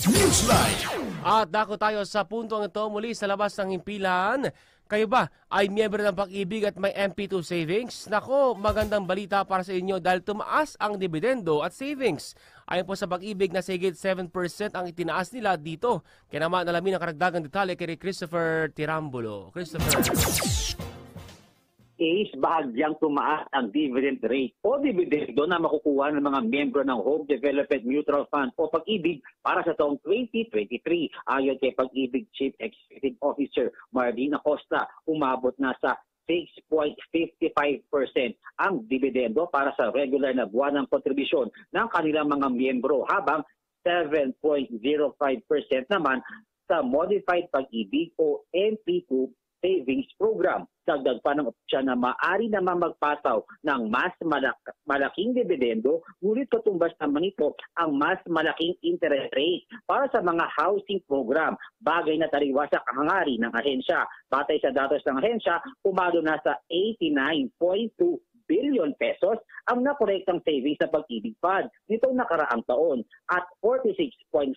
Newsline. At dako tayo sa puntong ito muli sa labas ng himpilan. Kayo ba ay miyembro ng Pag-ibig at may MP2 savings? Nako, magandang balita para sa inyo dahil tumaas ang dividendo at savings. Ayon po sa Pag-ibig na sigit 7% ang itinaas nila dito. Kaya naman alamin ang karagdagang detalye kay Christopher Tirambulo. Christopher. Is bahagyang tumaas ang dividend rate o dividendo na makukuha ng mga miyembro ng Home Development Mutual Fund o Pag-ibig para sa taong 2023. Ayon kay Pag-ibig Chief Executive Officer Marlene Acosta, umabot na sa 6.55% ang dividendo para sa regular na buwanang kontribusyon ng kanilang mga miyembro, habang 7.05% naman sa Modified Pag-ibig o MP2 Savings Program. Dagdag pa ng opsyon na maaari naman magpataw ng mas malaking dividendo, ngunit katumbas naman ito ang mas malaking interest rate para sa mga housing program, bagay na taliwas sa kahangari ng ahensya. Batay sa datos ng ahensya, umalo na sa 89.2 billion pesos ang nakorektang savings sa Pag-ibig Fund nitong nakaraang taon at 46.5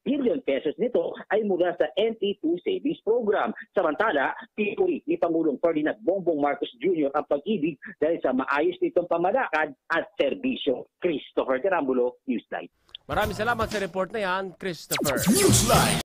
billion pesos nito ay mula sa MP2 Savings Program. Samantala, pinuri ni Pangulong Ferdinand Bongbong Marcos Jr. ang Pag-ibig dahil sa maayos nitong pamalakad at serbisyo. Christopher Tirambulo, Newsline. Maraming salamat sa report na yan, Christopher. Newsline.